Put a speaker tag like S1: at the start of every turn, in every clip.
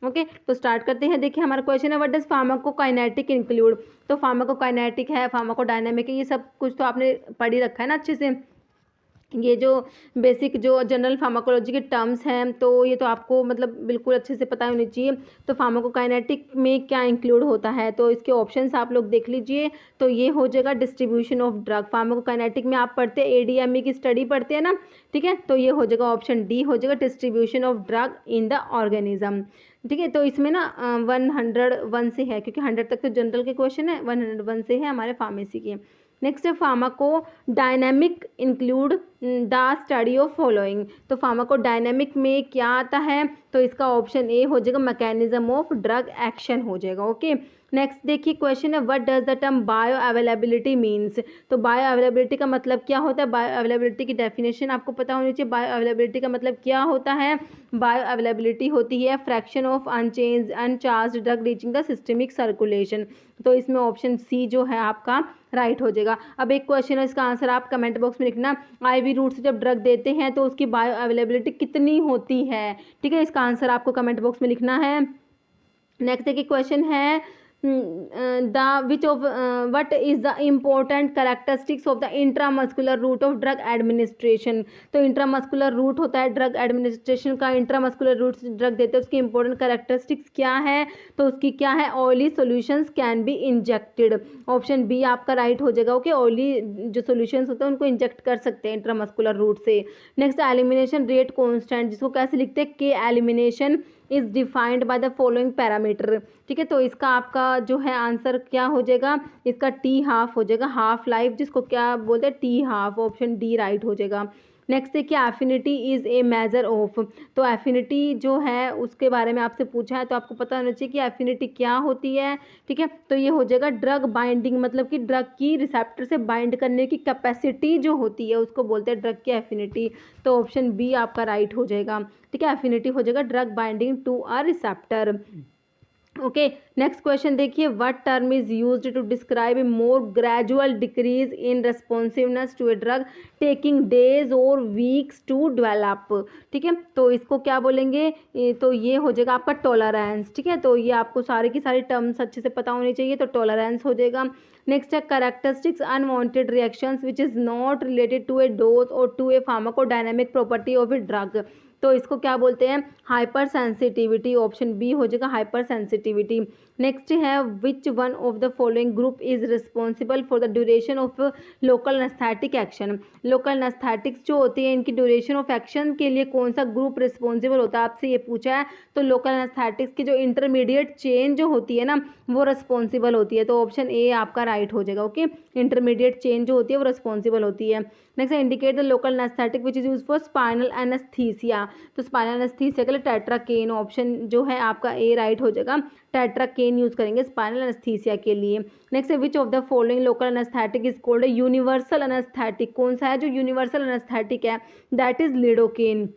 S1: Okay, तो start करते हैं। देखिए हमारा क्वेश्चन है व्हाट डज फार्माकोकाइनेटिक इंक्लूड। तो फार्माकोकाइनेटिक है, फार्माकोडायनामिक है, ये सब कुछ तो आपने पढ़ ही रखा है ना अच्छे से। ये जो बेसिक जो जनरल फार्माकोलॉजी के टर्म्स हैं तो ये तो आपको मतलब बिल्कुल अच्छे से पता होनी चाहिए। तो फार्माकोकाइनेटिक में क्या इंक्लूड होता है, तो इसके ऑप्शंस आप लोग देख लीजिए। तो ये हो जाएगा डिस्ट्रीब्यूशन ऑफ ड्रग। फार्माकोकाइनेटिक में आप पढ़ते हैं एडीएमई की स्टडी पढ़ते हैं ना, ठीक है। तो ये हो जाएगा ऑप्शन डी हो जाएगा distribution of drug in the organism, ठीक है। तो इसमें ना 101 से है, क्योंकि 100 तक तो जनरल के क्वेश्चन है, 101 से है हमारे फार्मेसी के। नेक्स्ट है pharmaco dynamic include the study of following. तो फार्माको डायनेमिक में क्या आता है, तो इसका ऑप्शन ए हो जाएगा मैकेनिज्म ऑफ ड्रग एक्शन हो जाएगा। ओके, नेक्स्ट देखिए क्वेश्चन है what does the term bio availability means. तो बायो अवेलेबिलिटी का मतलब क्या होता है, बायो अवेलेबिलिटी की डेफिनेशन आपको पता होनी चाहिए। बायो अवेलेबिलिटी का मतलब क्या होता है, बायो अवेलेबिलिटी होती है fraction of अनचार्ज drug reaching the systemic circulation. तो इसमें ऑप्शन सी जो है आपका राइट हो जाएगा। अब एक क्वेश्चन है, इसका आंसर आप कमेंट बॉक्स में लिखना। आईवी रूट से जब ड्रग देते हैं तो उसकी बायो अवेलेबिलिटी कितनी होती है, ठीक है। इसका आंसर आपको कमेंट बॉक्स में लिखना है। नेक्स्ट देखिए क्वेश्चन है the which of what is the important characteristics of the intramuscular route of drug administration. तो इंट्रामस्कुलर रूट होता है ड्रग एडमिनिस्ट्रेशन का, इंट्रामस्कुलर रूट से ड्रग देते हैं उसकी इंपॉर्टेंट कैरेक्टरिस्टिक्स क्या है, तो उसकी क्या है oily solutions can be injected. Option B आपका राइट हो जाएगा। ओके, ऑयली जो सॉल्यूशंस होते हैं उनको इंजेक्ट कर सकते हैं इंट्रामस्कुलर रूट से। नेक्स्ट एलिमिनेशन रेट कॉन्स्टेंट, जिसको कैसे लिखते हैं के elimination is defined by the following parameter, ठीक है। तो इसका आपका जो है आंसर क्या हो जाएगा, इसका टी हाफ हो जाएगा, हाफ लाइफ जिसको क्या बोलते हैं T half, option D right हो जाएगा। नेक्स्ट देखिए affinity is a measure of. तो एफिनिटी जो है उसके बारे में आपसे पूछा है, तो आपको पता होना चाहिए कि एफिनिटी क्या होती है, ठीक है। तो ये हो जाएगा ड्रग बाइंडिंग, मतलब कि ड्रग की रिसेप्टर से बाइंड करने की कैपेसिटी जो होती है उसको बोलते हैं ड्रग की एफिनिटी। तो ऑप्शन बी आपका राइट हो जाएगा, ठीक है। एफिनिटी हो जाएगा drug binding to a receptor. Okay, next question देखिए what term is used to describe a more gradual decrease in responsiveness to a drug taking days और वीक्स टू डेवलप, ठीक है। तो इसको क्या बोलेंगे, तो ये हो जाएगा आपका टॉलरेंस, ठीक है। तो ये आपको सारी की सारी टर्म्स अच्छे से पता होनी चाहिए, तो टॉलरेंस हो जाएगा। नेक्स्ट है characteristics unwanted reactions which is not related to a dose और to a pharmacodynamic property of a drug. तो इसको क्या बोलते हैं हाइपर सेंसिटिविटी, ऑप्शन बी हो जाएगा हाइपर सेंसिटिविटी। नेक्स्ट है which one of the following group is responsible for the duration of local anaesthetic action. Local anaesthetics जो होती है इनकी ड्यूरेशन ऑफ एक्शन के लिए कौन सा ग्रुप रिस्पॉन्सिबल होता है, आपसे ये पूछा है। तो लोकल एनेस्थेटिक्स की जो इंटरमीडिएट चेन जो होती है ना वो रिस्पॉन्सिबल होती है, तो ऑप्शन ए आपका राइट हो जाएगा। ओके, इंटरमीडिएट चेन जो होती है वो रिस्पॉन्सिबल होती है। नेक्स्ट है indicate the local anaesthetic which is use for spinal anaesthesia. तो स्पाइनल एनेस्थीसिया के लिए टेट्राकेन, ऑप्शन जो है आपका ए राइट हो जाएगा। टेट्राकेन यूज करेंगे स्पाइनल एनेस्थीसिया के लिए। नेक्स्ट है which of the following local anaesthetic is called universal anaesthetic. कौन सा है जो यूनिवर्सल एनेस्थेटिक है, that is lidocaine,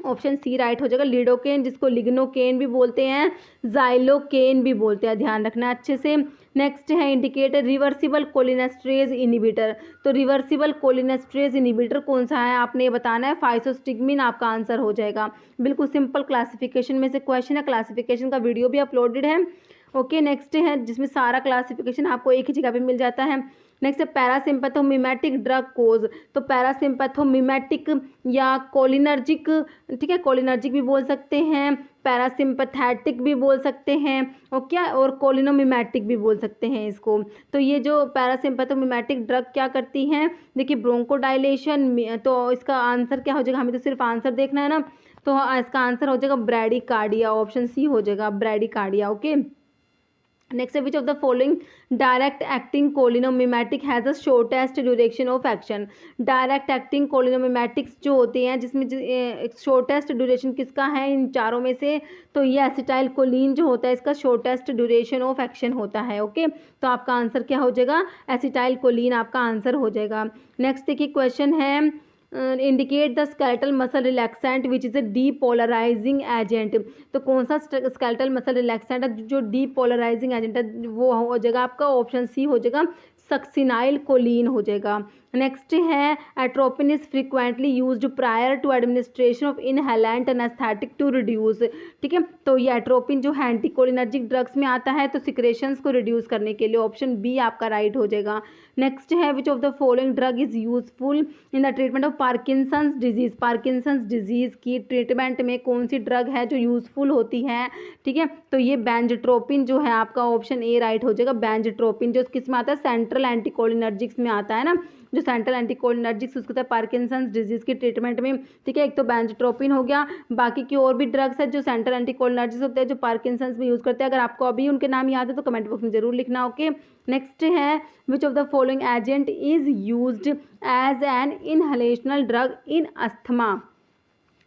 S1: option C right हो जाएगा। लिडोकेन जिसको लिग्नोकेन भी बोलते हैं, जाइलोकेन भी बोलते हैं, ध्यान रखना अच्छे से। नेक्स्ट है इंडिकेट रिवर्सिबल कोलिनेस्ट्रेज इनिबिटर। तो रिवर्सिबल कोलिनेस्ट्रेज इनिबिटर कौन सा है आपने ये बताना है। फाइसोस्टिग्मिन आपका आंसर हो जाएगा। बिल्कुल सिंपल क्लासिफिकेशन में से क्वेश्चन है, क्लासिफिकेशन का वीडियो भी अपलोडेड है। ओके, नेक्स्ट है जिसमें सारा क्लासिफिकेशन आपको एक ही जगह पे मिल जाता है। नेक्स्ट है पैरासिम्पैथोमिमेटिक ड्रग कोज। तो पैरासिम्पैथोमिमेटिक या कोलिनर्जिक, ठीक है, कोलिनर्जिक भी बोल सकते हैं, पैरासिम्पैथेटिक भी बोल सकते हैं और क्या और कोलिनोमिमेटिक भी बोल सकते हैं इसको। तो ये जो पैरासिम्पैथोमिमेटिक ड्रग क्या करती हैं, देखिए ब्रोंकोडाइलेशन। तो इसका आंसर क्या हो जाएगा, हमें तो सिर्फ आंसर देखना है ना, तो इसका आंसर हो जाएगा ब्रैडीकार्डिया, ऑप्शन सी हो जाएगा bradycardia. Okay, next which of the following direct acting cholinomimetic has a shortest duration of action. Direct acting cholinomimetics जो होते हैं जिसमें शॉर्टेस्ट ड्यूरेशन किसका है इन चारों में से, तो ये एसिटाइल कोलिन जो होता है इसका शॉर्टेस्ट ड्यूरेशन ऑफ एक्शन होता है। ओके, तो आपका आंसर क्या हो जाएगा, एसिटाइल कोलिन आपका आंसर हो जाएगा। नेक्स्ट देखिए क्वेश्चन है indicate the skeletal muscle relaxant which is a depolarising agent. तो कौन सा स्केलेटल मसल रिलैक्सेंट है जो डीपोलराइजिंग एजेंट है, वो हो जाएगा आपका ऑप्शन सी हो जाएगा सक्सिनाइल कोलिन हो जाएगा। नेक्स्ट है atropine is frequently used prior to administration of inhalant anaesthetic to reduce. ठीक है, तो ये एट्रोपिन जो है एंटीकोलिनर्जिक ड्रग्स में आता है, तो सिक्रेशंस को रिड्यूस करने के लिए। ऑप्शन बी आपका राइट हो जाएगा। नेक्स्ट है which of the following drug is useful in the treatment of Parkinson's disease. Parkinson's disease की ट्रीटमेंट में कौन सी ड्रग है जो यूजफुल होती है? ठीक है, तो ये बेंजोट्रोपिन जो है आपका ऑप्शन ए राइट हो जाएगा। बेंजोट्रोपिन जो किस में आता है? सेंट्रल एंटीकोलिनर्जिक्स में आता है ना, जो सेंट्रल एंटीकोलिनर्जिक्स उसको होता है पार्किंसंस डिजीज की ट्रीटमेंट में। ठीक है, एक तो बेंजोट्रोपिन हो गया, बाकी की और भी ड्रग्स है जो सेंट्रल एंटीकोलिनर्जिक्स होते हैं जो पार्किंसंस में यूज करते हैं। अगर आपको अभी उनके नाम याद है तो कमेंट बॉक्स में जरूर लिखना। ओके, नेक्स्ट है which of the following agent is used as an inhalational drug in asthma.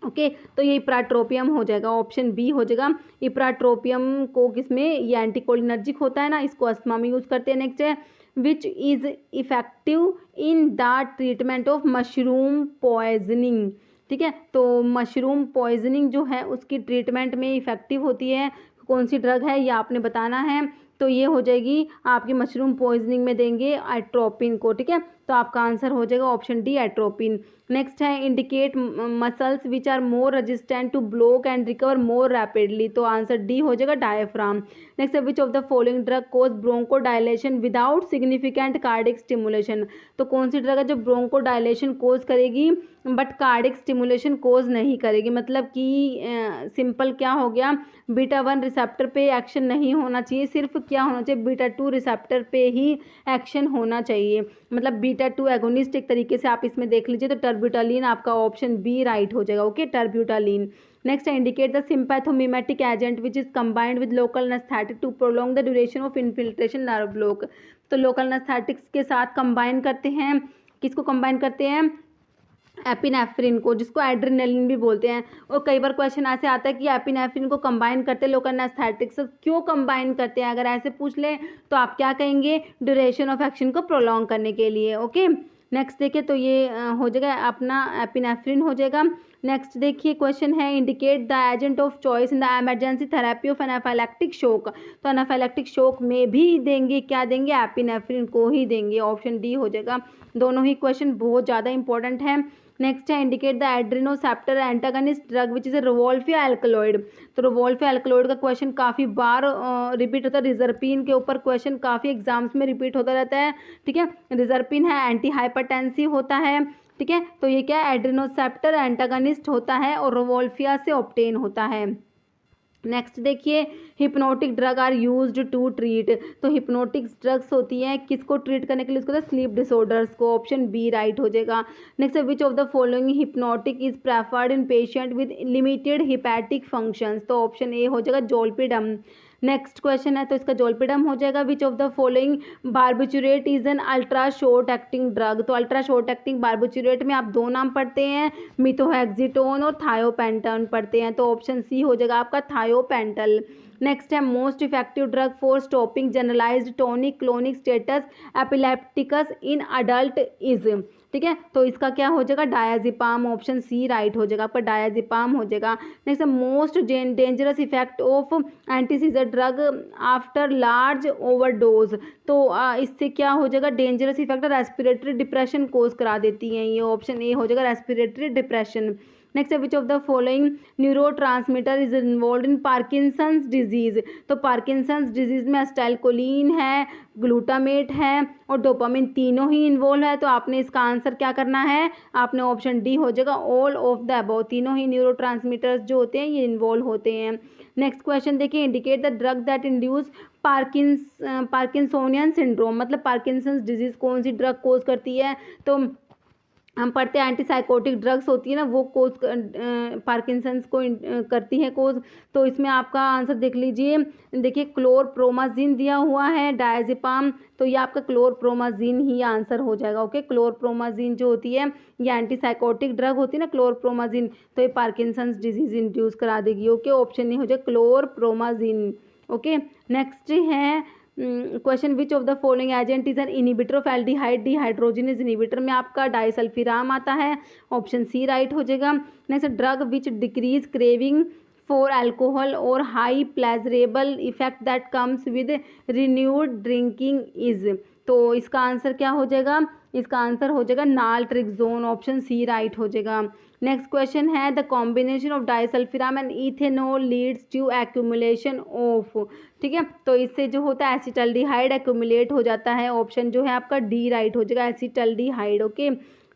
S1: Okay, तो ये इप्राट्रोपियम हो जाएगा, ऑप्शन बी हो जाएगा। इप्राट्रोपियम को किसमें? ये एंटीकोलिनर्जिक होता है ना, इसको अस्थमा में यूज करते हैं। नेक्स्ट है which is effective in the treatment of mushroom poisoning. ठीक है, तो मशरूम पॉइजनिंग जो है उसकी ट्रीटमेंट में इफेक्टिव होती है, कौन सी ड्रग है ये आपने बताना है। तो ये हो जाएगी आपकी मशरूम पॉइजनिंग में देंगे एट्रोपिन को। ठीक है, तो आपका आंसर हो जाएगा ऑप्शन डी एट्रोपिन। नेक्स्ट है indicate muscles which are more resistant to block and recover more rapidly, तो आंसर डी हो जाएगा डायफ्राम। नेक्स्ट है which of the following drug cause bronchodilation without significant cardiac stimulation. तो कौन सी drug है जो ब्रोंको डायलेशन कोज करेगी बट कार्डिक स्टिमुलेशन कोज नहीं करेगी? मतलब कि सिंपल क्या हो गया, बीटा 1 रिसेप्टर पे एक्शन नहीं होना चाहिए, सिर्फ क्या होना चाहिए, बीटा 2 रिसेप्टर पे ही एक्शन होना चाहिए। मतलब बीटा 2 एगोनिस्ट एक तरीके से आप इसमें देख लीजिए, तो टर्ब्यूटालिन आपका ऑप्शन बी राइट हो जाएगा। Okay, terbutaline. नेक्स्ट है indicate the sympathomimetic agent which is combined with local anaesthetic to prolong the duration of infiltration nerve block. तो लोकल एनेस्थेटिक्स के साथ कंबाइन करते हैं, किसको कंबाइन करते हैं? एपिनेफ्रिन को, जिसको एड्रेनलिन भी बोलते हैं। और कई बार क्वेश्चन ऐसे आता है कि एपिनेफ्रिन को कंबाइन करते हैं लोकल एनेस्थेटिक्स, क्यों कंबाइन करते हैं? अगर ऐसे पूछ ले तो आप क्या कहेंगे? ड्यूरेशन ऑफ एक्शन को प्रोलॉन्ग करने के लिए। ओके, नेक्स्ट देखिए, तो ये हो जाएगा अपना एपिनेफ्रिन हो जाएगा। नेक्स्ट देखिए क्वेश्चन है indicate the agent of choice in the emergency therapy of anaphylactic shock. तो एनाफाइलैक्टिक शॉक में भी देंगे, क्या देंगे? एपिनेफ्रिन को ही देंगे, ऑप्शन डी हो जाएगा। दोनों ही क्वेश्चन बहुत ज़्यादा इंपॉर्टेंट है। नेक्स्ट है indicate the adrenoceptor antagonist drug which is a rauwolfia alkaloid. तो रिवोल्फिया एल्कलॉइड का क्वेश्चन काफ़ी बार रिपीट होता है, रिजर्पिन के ऊपर क्वेश्चन काफ़ी एग्जाम्स में रिपीट होता रहता है। ठीक है, रिजर्पिन है एंटी हाइपरटेंसिव होता है। ठीक है, तो ये क्या है? एड्रेनोसेप्टर एंटागनिस्ट होता है और रिवोल्फिया से ऑब्टेन होता है। नेक्स्ट देखिए hypnotic drug are used to treat. तो हिप्नोटिक ड्रग्स होती हैं किसको ट्रीट करने के लिए? उसको स्लीप डिसऑर्डर्स को, ऑप्शन बी राइट हो जाएगा। Next which of the following hypnotic is preferred in patient with limited hepatic functions. तो ऑप्शन ए हो जाएगा जोल्पिडम। नेक्स्ट क्वेश्चन है तो इसका जोल्पिडम हो जाएगा। विच of the following barbiturate is an ultra short acting drug. तो अल्ट्रा शॉर्ट एक्टिंग बारबिचुरेट में आप दो नाम पढ़ते हैं, मिथोहेक्सिटोन और थायोपेंटन पढ़ते हैं, तो ऑप्शन सी हो जाएगा आपका थायोपेंटल। नेक्स्ट है most effective drug for stopping generalised tonic clonic status epilepticus in adult is. ठीक है, तो इसका क्या हो जाएगा? डायाजिपाम, ऑप्शन सी राइट हो जाएगा आपका, डायाजिपाम हो जाएगा। Next most dangerous effect of antiseizure drug after large overdose. तो इससे क्या हो जाएगा? Dangerous effect respiratory depression cause करा देती हैं, ये ऑप्शन ए हो जाएगा रेस्पिरेटरी डिप्रेशन। नेक्स्ट है which of the following neurotransmitter is involve in Parkinson's disease. तो पार्किंसंस डिजीज में एसिटाइलकोलिन है, ग्लूटामेट है और डोपामिन, तीनों ही इन्वॉल्व है। तो आपने इसका आंसर क्या करना है? आपने ऑप्शन डी हो जाएगा ऑल ऑफ द अबव, तीनों ही न्यूरोट्रांसमीटर्स जो होते हैं ये इन्वॉल्व होते हैं। नेक्स्ट क्वेश्चन देखिए indicate the drug that induce parkinsonian syndrome. मतलब पार्किंसंस डिजीज कौन सी ड्रग कोज करती है? तो हम पढ़ते हैं एंटीसाइकोटिक ड्रग्स होती है ना, वो कोज पार्किंसंस को करती है कोज। तो इसमें आपका आंसर देख लीजिए, देखिए क्लोरप्रोमाजिन दिया हुआ है, डायजिपाम, तो ये आपका क्लोरप्रोमाजिन ही आंसर हो जाएगा। ओके, क्लोरप्रोमाजिन जो होती है ये एंटीसाइकोटिक ड्रग होती है ना क्लोरप्रोमाजिन, तो ये पार्किंसंस डिजीज इंड्यूस करा देगी। ओके, ऑप्शन नहीं हो जाएगा क्लोरप्रोमाजिन। ओके, नेक्स्ट है question which of the following agent is an inhibitor of aldehyde dehydrogenase inhibitor में आपका डाइसल्फिराम आता है, ऑप्शन सी राइट हो जाएगा। Next drug which decrease craving for alcohol और high pleasurable effect that comes with renewed drinking is. तो इसका answer क्या हो जाएगा? इसका आंसर हो जाएगा नाइट्रोक्सोन, ऑप्शन सी राइट हो जाएगा। नेक्स्ट क्वेश्चन है the combination of disulfiram and ethanol leads to accumulation of, ठीक है, तो इससे जो होता है एसिटल्डिहाइड एक्यूमुलेट हो जाता है, ऑप्शन जो है आपका डी राइट हो जाएगा, एसिटल्डिहाइड। ओके,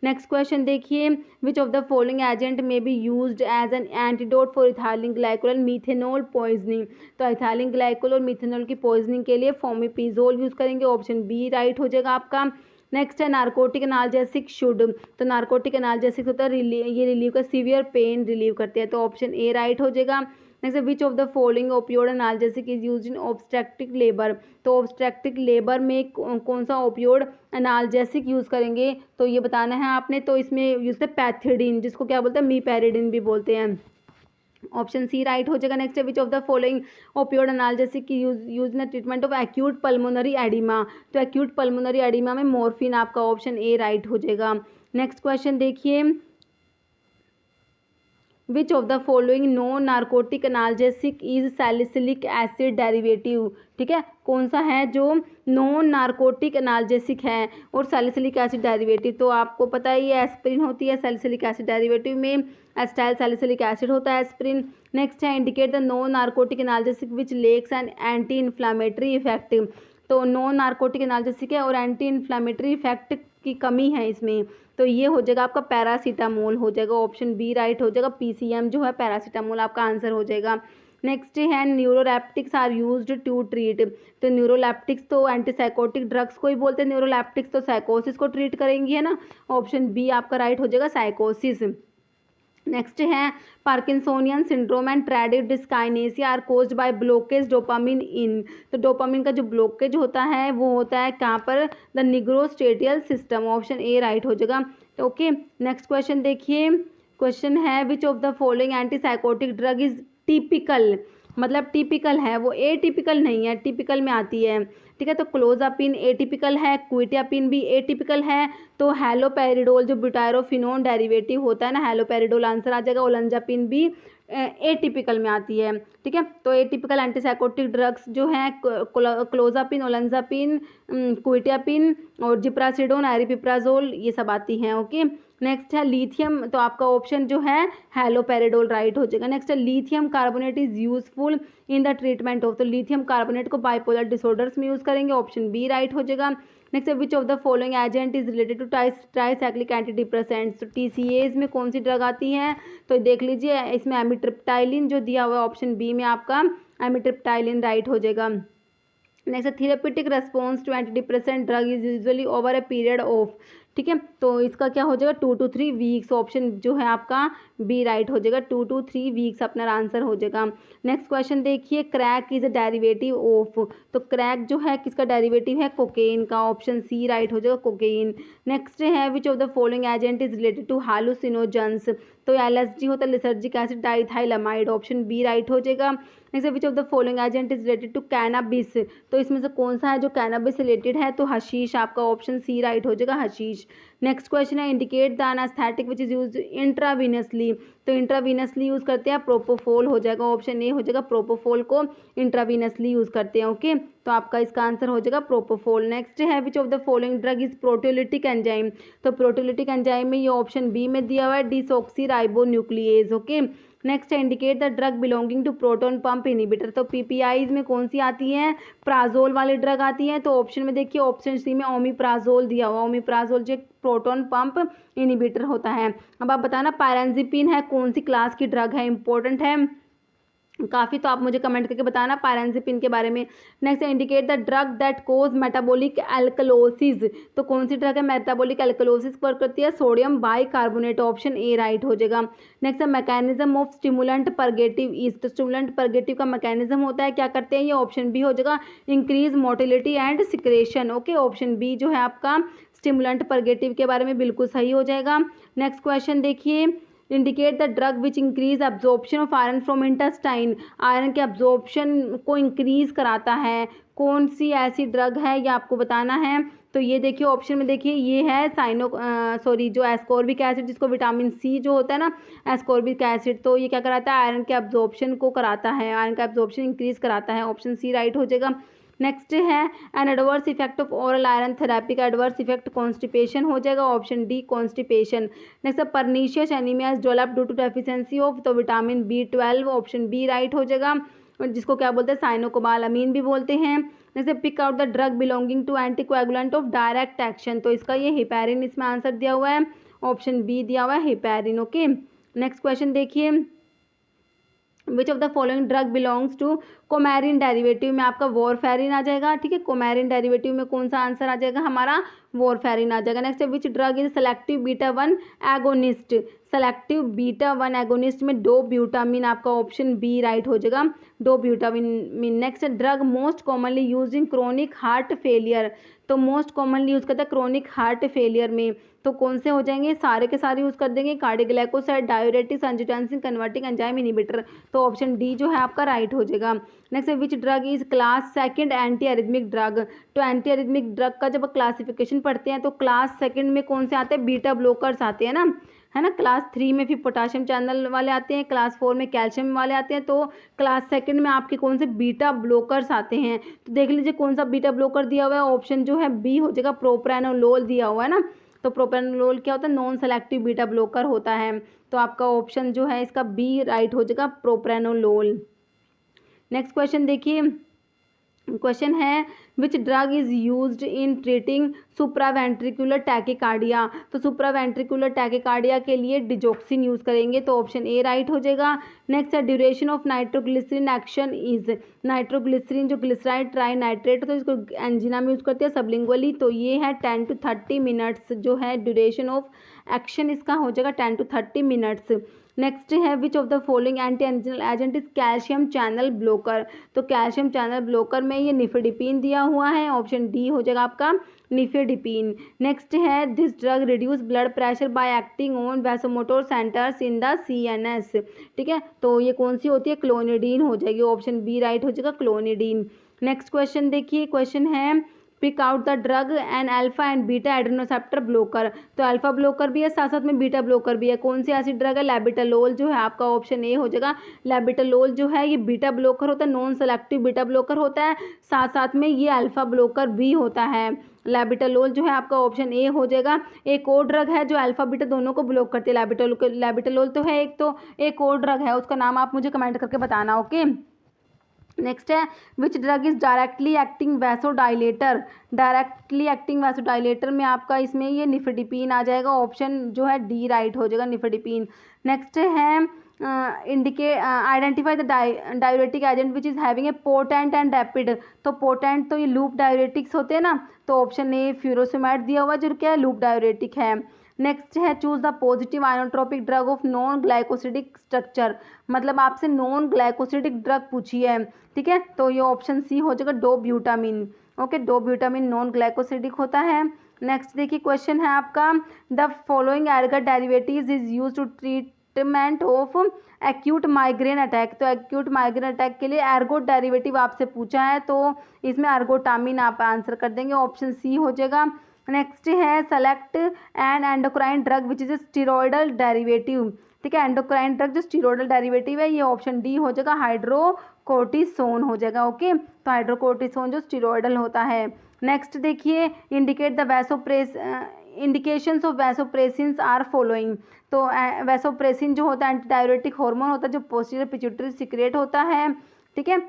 S1: नेक्स्ट क्वेश्चन देखिए, which of the following agent may be used as an antidote for ethylene glycol and methanol poisoning, तो इथाइलिन ग्लाइकोल और मीथेनॉल की पॉइजनिंग के लिए फोमिपिजोल यूज करेंगे, ऑप्शन बी राइट हो जाएगा आपका। नेक्स्ट है नार्कोटिक एनाल्जेसिक शुड, तो नार्कोटिक एनाल्जेसिक होता है ये रिलीव का सीवियर पेन रिलीव करते हैं, तो ऑप्शन ए राइट हो जाएगा। Next which of the following opioid analgesic is used in obstructive labour, तो ऑब्स्ट्रक्टिव लेबर में कौन सा ओपियोड एनाल्जेसिक यूज़ करेंगे, तो ये बताना है आपने, तो इसमें यूज है पैथिडीन, जिसको क्या बोलते हैं मीपैरिडीन भी बोलते हैं, ऑप्शन सी राइट हो जाएगा। नेक्स्ट है which of the following opioid analgesic की use in treatment of acute pulmonary oedema, तो एक्यूट पल्मोनरी एडिमा में मॉर्फिन, आपका ऑप्शन ए राइट हो जाएगा। नेक्स्ट क्वेश्चन देखिए, which of the following non narcotic analgesic is salicylic acid derivative, ठीक है, कौन सा है जो नॉन नार्कोटिक एनाल्जेसिक है और सैलिसिलिक एसिड डेरिवेटिव, तो आपको पता है ये एस्पिरिन होती है, सैलिसिलिक एसिड डेरिवेटिव में एस्टाइल सैलिसिलिक एसिड होता है एस्पिरिन। नेक्स्ट है indicate the non narcotic analgesic which lacks an anti inflammatory effect, तो नॉन नार्कोटिक एनाल्जेसिक है और एंटी इन्फ्लामेटरी इफेक्ट की कमी है इसमें, तो ये हो जाएगा आपका पैरासीटामोल हो जाएगा, ऑप्शन बी राइट हो जाएगा, पीसीएम जो है पैरासीटामोल आपका आंसर हो जाएगा। नेक्स्ट है न्यूरोलैप्टिक्स आर यूज्ड टू ट्रीट, तो न्यूरोलैप्टिक्स तो एंटीसाइकोटिक ड्रग्स को ही बोलते हैं, न्यूरोलैप्टिक्स तो साइकोसिस को ट्रीट करेंगी है ना, ऑप्शन बी आपका राइट हो जाएगा साइकोसिस। नेक्स्ट है Parkinsonian syndrome and tardive dyskinesia are caused by blockage dopamine in, तो डोपामिन का जो ब्लॉकेज होता है वो होता है कहाँ पर, the nigrostriatal system, option A right हो जाएगा। ओके, नेक्स्ट क्वेश्चन देखिए, क्वेश्चन है which of the following antipsychotic drug is typical, मतलब टिपिकल है वो ए टिपिकल नहीं है, टिपिकल में आती है, ठीक है, तो क्लोजापिन ए टिपिकल है, क्विटियापिन भी ए टिपिकल है, तो हैलोपेरिडोल जो ब्यूटायरोफिनोन डेरिवेटिव होता है ना, हैलोपेरिडोल आंसर आ जाएगा, ओलंजापिन भी ए टिपिकल में आती है, ठीक है, तो ए टिपिकल एंटीसाइकोटिक ड्रग्स जो हैं क्लोजापिन, ओलंजापिन, क्विटियापिन और जिप्रासिडोन, एरिपिप्राजोल, ये सब आती हैं। ओके, नेक्स्ट है लिथियम, तो आपका ऑप्शन जो है हैलोपेरिडोल राइट हो जाएगा। नेक्स्ट है lithium carbonate is useful in the treatment of, तो लिथियम कार्बोनेट को बाइपोलर डिसऑर्डर्स में यूज़ करेंगे, ऑप्शन बी राइट हो जाएगा। नेक्स्ट है which of the following agent is related to tricyclic anti depressants, तो टीसीएज में कौन सी ड्रग आती है, तो देख लीजिए इसमें एमिट्रिप्टाइलिन जो दिया हुआ है ऑप्शन बी में आपका एमिट्रिप्टाइलिन राइट हो जाएगा। Next therapeutic response to anti depressant drug is usually over a period of, ठीक है, तो इसका क्या हो जाएगा 2 to 3 वीक्स, ऑप्शन जो है आपका बी राइट हो जाएगा, 2 to 3 वीक्स अपना आंसर हो जाएगा। नेक्स्ट क्वेश्चन देखिए, crack is a derivative of, तो क्रैक जो है किसका डेरिवेटिव है, कोकेन का, ऑप्शन सी राइट हो जाएगा कोकेन। नेक्स्ट है which of the following agent is related to hallucinogens, तो एलएसडी होता है lysergic acid diethylamide, option B right हो जाएगा। Next which of the following agent is related to cannabis, तो इसमें से कौन सा है जो कैनाबिस रिलेटेड है, तो हशीश, आपका ऑप्शन सी राइट हो जाएगा हशीश। नेक्स्ट क्वेश्चन है indicate the anaesthetic which is use intravenously, तो इंट्रावीनसली यूज़ करते हैं प्रोपोफोल हो जाएगा, ऑप्शन ए हो जाएगा, प्रोपोफोल को इंट्रावीनसली यूज़ करते हैं। ओके, तो आपका इसका आंसर हो जाएगा प्रोपोफोल। नेक्स्ट है which of the following drug is proteolytic enzyme, तो प्रोटियोलिटिक एंजाइम में ये ऑप्शन बी में दिया हुआ है डिसॉक्सीराइबोन्यूक्लिएज। ओके, नेक्स्ट है indicate the drug belonging to proton pump inhibitor, तो पीपीआईज में कौन सी आती हैं, प्राजोल वाली ड्रग आती हैं, तो ऑप्शन में देखिए ऑप्शन सी में ओमिप्राजोल दिया हुआ, ओमिप्राजोल जो प्रोटोन पंप इनिबिटर होता है। अब आप बताना पायरेंजिपिन है कौन सी क्लास की ड्रग है, इंपॉर्टेंट है काफ़ी, तो आप मुझे कमेंट करके बताना पायरेंजिपिन के बारे में। Next indicate the drug that cause metabolic alkalosis, तो कौन सी ड्रग है मेटाबॉलिक एल्कलोसिस पर करती है, sodium bicarbonate, option A right हो जाएगा। नेक्स्ट है mechanism of stimulant purgative is, तो स्टिमुलेंट परगेटिव का मैकेनिज्म होता है, क्या करते हैं ये, ऑप्शन बी हो जाएगा increase motility and secretion. Okay, option B जो है आपका स्टिमुलेंट परगेटिव के बारे में बिल्कुल सही हो जाएगा। नेक्स्ट क्वेश्चन देखिए, indicate the drug which increase absorption of iron from intestine, iron के एब्जॉर्प्शन को इंक्रीज कराता है, कौन सी ऐसी ड्रग है ये आपको बताना है। तो ये देखिए ऑप्शन में देखिए ये है जो एस्कॉर्बिक एसिड, जिसको विटामिन सी जो होता है ना एस्कॉर्बिक एसिड, तो ये क्या कराता है आयरन के एब्जॉर्प्शन को कराता है, आयरन का एब्जॉर्प्शन इंक्रीज कराता है, ऑप्शन सी राइट हो जाएगा। नेक्स्ट है an adverse effect of oral iron therapy का एडवर्स इफेक्ट कॉन्स्टिपेशन हो जाएगा, ऑप्शन डी कॉन्स्टिपेशन। नेक्स्ट है pernicious anaemia is developed due to deficiency of तो vitamin B12, option B right हो जाएगा, जिसको क्या बोलते हैं साइनोकोबालामीन भी बोलते हैं। जैसे pick out the drug belonging to anticoagulant of direct action, तो इसका ये हिपैरिन इसमें आंसर दिया हुआ है, ऑप्शन बी दिया हुआ है हिपैरिन। ओके, नेक्स्ट क्वेश्चन देखिए, which of the following drug belongs to coumarin derivative में आपका वॉरफेरिन आ जाएगा, ठीक है, कोमैरिन डेरिवेटिव में कौन सा आंसर आ जाएगा हमारा वॉरफेरिन आ जाएगा। नेक्स्ट है which drug is selective beta 1 agonist, selective beta 1 agonist में डोब्यूटामिन आपका ऑप्शन बी राइट हो जाएगा, dobutamine. Next drug most commonly use in chronic heart failure, तो मोस्ट कॉमनली यूज करता है क्रोनिक हार्ट फेलियर में, तो कौन से हो जाएंगे, सारे के सारे यूज कर देंगे, cardioglycoside, diuretics, angiotensin converting enzyme inhibitor, तो ऑप्शन डी जो है आपका राइट हो जाएगा। नेक्स्ट है which drug is class 2 anti arrhythmic drug, तो एंटी एरिथमिक ड्रग का जब क्लासिफिकेशन पढ़ते हैं तो क्लास 2 में कौन से आते हैं, बीटा ब्लॉकर्स आते हैं ना, है ना। क्लास 3 में फिर पोटाशियम चैनल वाले आते हैं, क्लास 4 में कैल्शियम वाले आते हैं, तो क्लास 2 में आपके कौन से बीटा ब्लॉकर्स आते हैं, तो देख लीजिए कौन सा बीटा ब्लॉकर दिया हुआ है, ऑप्शन जो है बी हो जाएगा, प्रोप्रानोलोल दिया हुआ है ना, तो प्रोप्रानोलोल क्या होता है, नॉन सेलेक्टिव बीटा ब्लॉकर होता है, तो आपका ऑप्शन जो है इसका बी राइट हो जाएगा, प्रोप्रानोलोल। नेक्स्ट क्वेश्चन देखिए, क्वेश्चन है which drug is used in treating supraventricular tachycardia, तो सुप्रावेंट्रिकुलर टैकिकार्डिया के लिए डिजोक्सिन यूज करेंगे, तो ऑप्शन ए राइट हो जाएगा। नेक्स्ट है duration of nitroglycerin action is, nitroglycerin जो ग्लिसराइड ट्राई नाइट्रेट, तो इसको एंजिना में यूज करते हैं सबलिंगुअली, तो ये है 10 to 30 मिनट्स जो है ड्यूरेशन ऑफ एक्शन इसका हो जाएगा 10 to 30 मिनट्स। नेक्स्ट है which of the following anti anginal agent is calcium channel blocker, तो कैल्शियम चैनल ब्लॉकर में ये निफेडिपिन दिया हुआ है, ऑप्शन डी हो जाएगा आपका निफेडिपिन। नेक्स्ट है this drug reduce blood pressure by acting on vasomotor centres in the CNS, ठीक है, तो ये कौन सी होती है, क्लोनिडीन हो जाएगी, ऑप्शन बी राइट हो जाएगा, क्लोनिडीन। नेक्स्ट क्वेश्चन देखिए, क्वेश्चन है pick out the drug an alpha and beta adrenoceptor blocker, तो अल्फा ब्लॉकर भी है साथ साथ में बीटा ब्लॉकर भी है, कौन सी ऐसी ड्रग है, लेबिटालोल जो है आपका ऑप्शन ए हो जाएगा, लेबिटालोल जो है ये बीटा ब्लॉकर होता है, नॉन सेलेक्टिव बीटा ब्लॉकर होता है, साथ साथ में ये अल्फा ब्लॉकर भी होता है, लेबिटालोल जो है आपका ऑप्शन ए हो जाएगा। एक और ड्रग है जो अल्फा बीटा दोनों को ब्लॉक करती है, लेबिटालोल तो है एक, तो एक और ड्रग है उसका नाम आप मुझे कमेंट करके बताना। ओके, नेक्स्ट है which drug is directly acting vasodilator, directly acting vasodilator में आपका इसमें ये निफेडिपिन आ जाएगा, ऑप्शन जो है डी राइट हो जाएगा, निफेडिपिन। नेक्स्ट है identify the diuretic agent which is having a potent and rapid, तो पोटेंट तो ये लूप डायूरेटिक्स होते हैं ना, तो ऑप्शन ए फ्यूरोसेमाइड दिया हुआ जो क्या है लूप डायूरेटिक है। नेक्स्ट है choose the positive inotropic drug of non glycosidic structure, मतलब आपसे नॉन ग्लाइकोसिडिक ड्रग पूछी है, ठीक है, तो ये ऑप्शन सी हो जाएगा dobutamine. Okay, dobutamine non glycosidic होता है। नेक्स्ट देखिए क्वेश्चन है आपका the following ergot derivatives is use to treatment of acute migraine attack, तो एक्यूट माइग्रेन अटैक के लिए एर्गोट डेरिवेटिव आपसे पूछा है, तो इसमें एर्गोटामिन आप आंसर कर देंगे, ऑप्शन सी हो जाएगा। नेक्स्ट है select N endocrine drug which is A steroidal derivative, ठीक है, एंडोक्राइन ड्रग जो स्टीरॉयडल डेरिवेटिव है ये ऑप्शन डी हो जाएगा, हाइड्रोकोर्टिसोन हो जाएगा। ओके, तो हाइड्रोकोर्टिसोन जो स्टीरॉयडल होता है। नेक्स्ट देखिए indicate the vasopress indications of vasopressins are following, तो वैसोप्रेसिन जो होता है एंटी डायरेटिक हार्मोन होता है जो पोस्टीरियर पिट्यूटरी सीक्रेट होता है, ठीक है,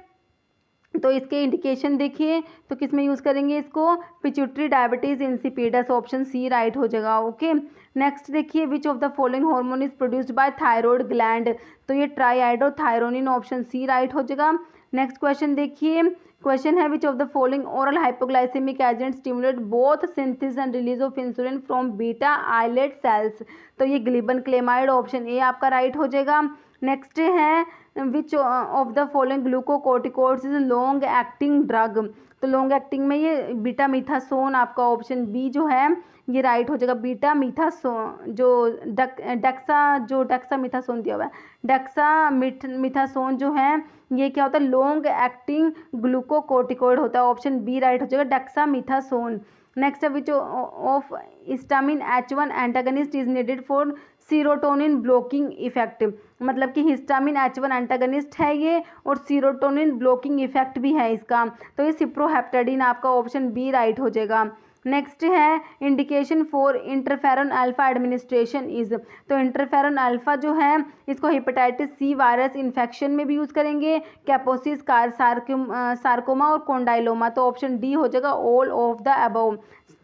S1: तो इसके इंडिकेशन देखिए तो किस में यूज़ करेंगे इसको, pituitary diabetes insipidus, option C right हो जाएगा। ओके, नेक्स्ट देखिए which of the following hormone is produced by thyroid gland, तो ये ट्राईआइडोथायरोनिन, ऑप्शन सी राइट हो जाएगा। नेक्स्ट क्वेश्चन देखिए, क्वेश्चन है which of the following oral hypoglycemic agent stimulate both synthesis and release of insulin from beta islet cells, तो ये ग्लिबन क्लेमाइड, option A आपका right हो जाएगा। नेक्स्ट है which of the following glucocorticoids is long acting drug, तो long acting में ये beta मीथासोन आपका ऑप्शन बी जो है ये राइट हो जाएगा, बीटा मीथासोन जो डेक्सा मीथासोन दिया हुआ है, डेक्सा मीथासोन जो है ये क्या होता है, लॉन्ग एक्टिंग ग्लूकोकोर्टिकोइड होता है, ऑप्शन बी राइट हो जाएगा, डेक्सा मीथासोन। नेक्स्ट है which of histamine H1 antagonist is needed for serotonin blocking effect, मतलब कि हिस्टामिन H1 एंटागनिस्ट है ये और सीरोटोनिन ब्लॉकिंग इफेक्ट भी है इसका, तो ये सिप्रोहेप्टेडिन आपका ऑप्शन बी राइट हो जाएगा। नेक्स्ट है indication for interferon alpha administration is, तो इंटरफेरॉन अल्फा जो है इसको हेपेटाइटिस सी वायरस इन्फेक्शन में भी यूज़ करेंगे, कैपोसिस सार्कोमा और कोंडाइलोमा, तो ऑप्शन डी हो जाएगा ऑल ऑफ द अबव,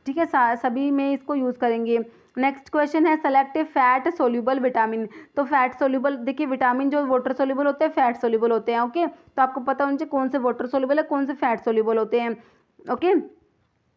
S1: ठीक है, सभी में इसको यूज़ करेंगे। नेक्स्ट क्वेश्चन है सेलेक्टिव फैट सोल्यूबल विटामिन, तो फैट सोल्यूबल देखिए विटामिन जो वाटर सोल्यूबल होते हैं फैट सोल्यूबल होते हैं, ओके, तो आपको पता होना चाहिए कौन से वाटर सोल्यूबल है कौन से फैट सोल्यूबल होते हैं, ओके।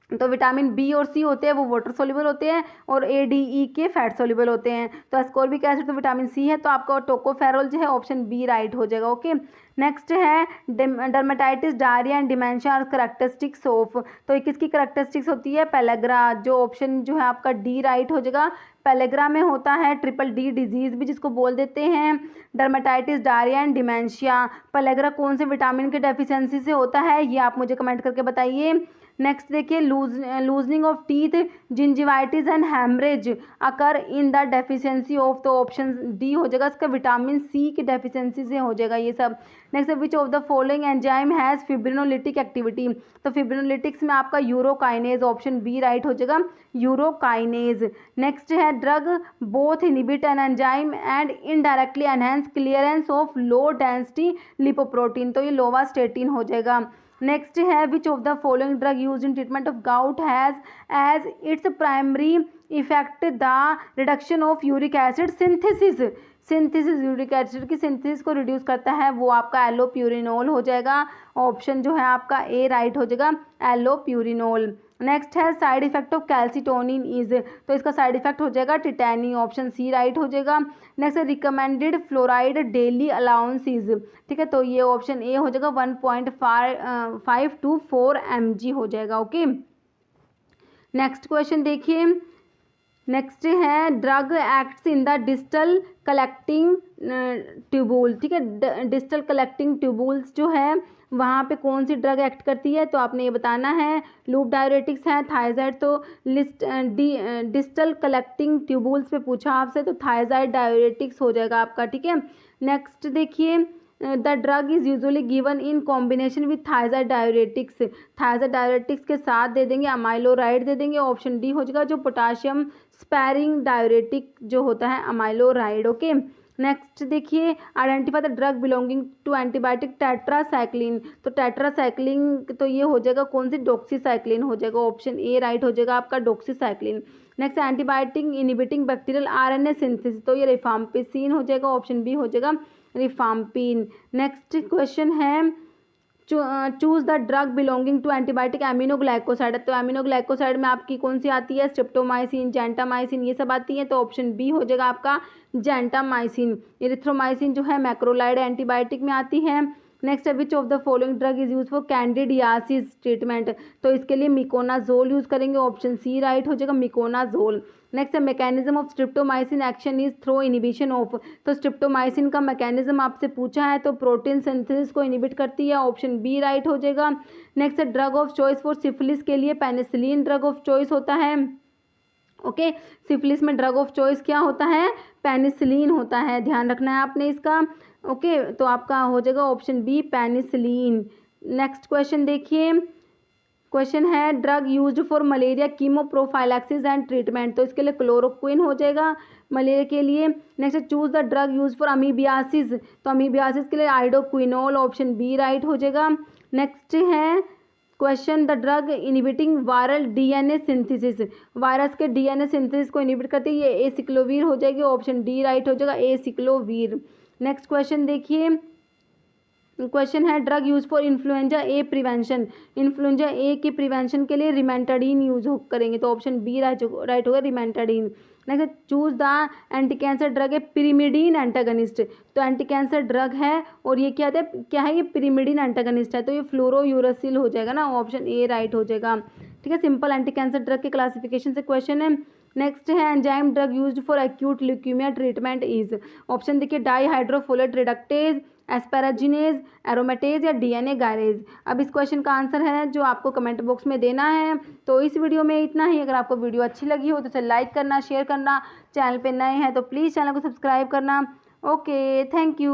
S1: तो विटामिन बी और सी होते हैं वो वाटर सोल्यूबल होते हैं और ए डी ई के फैट सोल्यूबल होते हैं, तो एस्कॉर्बिक एसिड तो विटामिन सी है, तो आपका टोकोफेरोल जो है ऑप्शन बी राइट हो जाएगा, ओके। नेक्स्ट है dermatitis diarrhoea and dementia are characteristics of, तो किसकी करैक्टरिस्टिक्स होती है, पेलेग्रा, जो ऑप्शन जो है आपका डी राइट हो जाएगा। पेलेग्रा में होता है ट्रिपल डी डिजीज भी जिसको बोल देते हैं dermatitis diarrhoea and dementia, pellagra कौन से विटामिन के डेफिशिएंसी से होता है ये आप मुझे कमेंट करके बताइए। नेक्स्ट देखिए loosening of teeth, gingivitis and haemorrhage occur in the deficiency of, तो ऑप्शन डी हो जाएगा इसका विटामिन सी की डेफिशिएंसी से हो जाएगा ये सब। Next which of the following enzyme has fibrinolytic activity, तो फिब्रिनोलिटिक्स में आपका यूरोकाइनेज ऑप्शन बी राइट हो जाएगा यूरोकाइनेज। नेक्स्ट है drug both inhibit an enzyme and indirectly enhance clearance of low density lipoprotein, तो ये लोवास्टेटिन हो जाएगा। नेक्स्ट है which of the following drug use in treatment of gout has as its primary effect the reduction of uric acid synthesis uric acid की synthesis को reduce करता है वो आपका एलोप्यूरिनोल हो जाएगा, ऑप्शन जो है आपका ए राइट हो जाएगा एलोप्यूरिनोल। नेक्स्ट है side effect of calcitonin is, तो इसका साइड इफेक्ट हो जाएगा टिटैनी, ऑप्शन सी राइट हो जाएगा। नेक्स्ट है recommended fluoride daily allowance is, ठीक है, तो ये ऑप्शन ए हो जाएगा 1.5 to 4 mg हो जाएगा, ओके। नेक्स्ट क्वेश्चन देखिए, नेक्स्ट है drug acts in the distal collecting tubule, ठीक है, डिस्टल कलेक्टिंग ट्यूबुल्स जो है वहाँ पे कौन सी ड्रग एक्ट करती है, तो आपने ये बताना है। लूप डायरेटिक्स है थायजाइड, तो डिस्टल कलेक्टिंग ट्यूबुल्स पे पूछा आपसे तो थायजाइड डायरेटिक्स हो जाएगा आपका, ठीक है। नेक्स्ट देखिए the drug is usually given in combination with thiazide diuretics के साथ दे देंगे अमाइलोराइड दे देंगे, ऑप्शन डी हो जाएगा जो पोटाशियम स्पैरिंग डायरेटिक जो होता है अमाइलोराइड, ओके। नेक्स्ट देखिए identify the drug belonging to antibiotic tetracycline, तो टेट्रासाइक्लिन तो ये हो जाएगा कौन सी डॉक्सीसाइक्लिन हो जाएगा, ऑप्शन ए राइट हो जाएगा आपका doxycycline. Next antibiotic inhibiting bacterial RNA synthesis, तो ये रिफाम्पिसिन हो जाएगा, ऑप्शन बी हो जाएगा रिफाम्पिन। नेक्स्ट क्वेश्चन है choose the drug belonging to antibiotic aminoglycoside, तो एमिनोग्लाइकोसाइड में आपकी कौन सी आती है स्ट्रेप्टोमाइसिन जेंटामाइसिन ये सब आती हैं, तो ऑप्शन बी हो जाएगा आपका जेंटामाइसिन। एरिथ्रोमाइसिन जो है मैक्रोलाइड एंटीबायोटिक में आती है। नेक्स्ट है which of the following drug is use for candidiasis treatment, तो इसके लिए मिकोनाजोल यूज करेंगे, ऑप्शन सी राइट हो जाएगा मिकोनाजोल। नेक्स्ट है mechanism of streptomycin action is through inhibition of, तो स्ट्रिप्टोमाइसिन का मैकेनिज्म आपसे पूछा है तो प्रोटीन सिंथेसिस को इनिबिट करती है, ऑप्शन बी राइट हो जाएगा। नेक्स्ट है drug of choice for syphilis के लिए पेनिसिलिन ड्रग ऑफ चॉइस होता है, ओके। सिफिलिस में ड्रग ऑफ चॉइस क्या होता है पेनिसिलिन होता है, ध्यान रखना है आपने इसका, ओके। तो आपका हो जाएगा option B penicillin. Next question देखिए, क्वेश्चन है drug used for malaria chemoprophylaxis and treatment, तो इसके लिए क्लोरोक्विन हो जाएगा मलेरिया के लिए। Next choose the drug use for amoebiasis, तो अमीबियासिस के लिए आइडोक्विनोल, ऑप्शन बी राइट हो जाएगा। नेक्स्ट है question the drug inhibiting viral DNA synthesis, virus के डीएनए सिंथेसिस को इनिबिट करती है ये एसिक्लोवीर हो जाएगी, ऑप्शन डी राइट हो जाएगा एसिक्लोवीर। नेक्स्ट क्वेश्चन देखिए, क्वेश्चन है drug use for influenza A prevention, influenza ए के प्रिवेंशन के लिए रिमेंटाडीन यूज करेंगे, तो ऑप्शन बी राइट होगा rimantadine. Next choose the anti cancer drug है पिरिमिडीन एंटागनिस्ट, तो एंटी कैंसर ड्रग है और ये क्या है ये पिरिमिडीन एंटागनिस्ट है, तो ये फ्लोरोयूरासिल हो जाएगा ना, ऑप्शन ए राइट हो जाएगा, ठीक है। सिंपल एंटी कैंसर ड्रग के क्लासिफिकेशन से क्वेश्चन है। नेक्स्ट है enzyme drug used for acute leukaemia treatment is, option देखिए डाई हाइड्रोफोलेट रिडक्टेज, एस्पेराजिनेज, एरोमेटेज या डीएनए गायरेज। अब इस क्वेश्चन का आंसर है जो आपको कमेंट बॉक्स में देना है। तो इस वीडियो में इतना ही। अगर आपको वीडियो अच्छी लगी हो तो इसे लाइक करना, शेयर करना, चैनल पे नए हैं तो प्लीज़ चैनल को सब्सक्राइब करना। Okay, thank you.